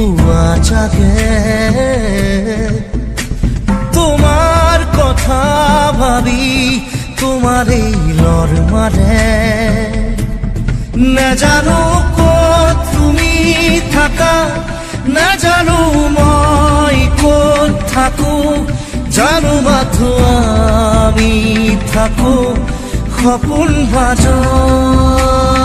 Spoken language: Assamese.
পুৱা জাগে তোমাৰ কথা ভাবি তোমাৰ এই লৰ মাৰে নাজানো ক'ত তুমি থাকা নাজানো মই ক'ত থাকো জানো মাথো আমি থাকো সপোন বাজত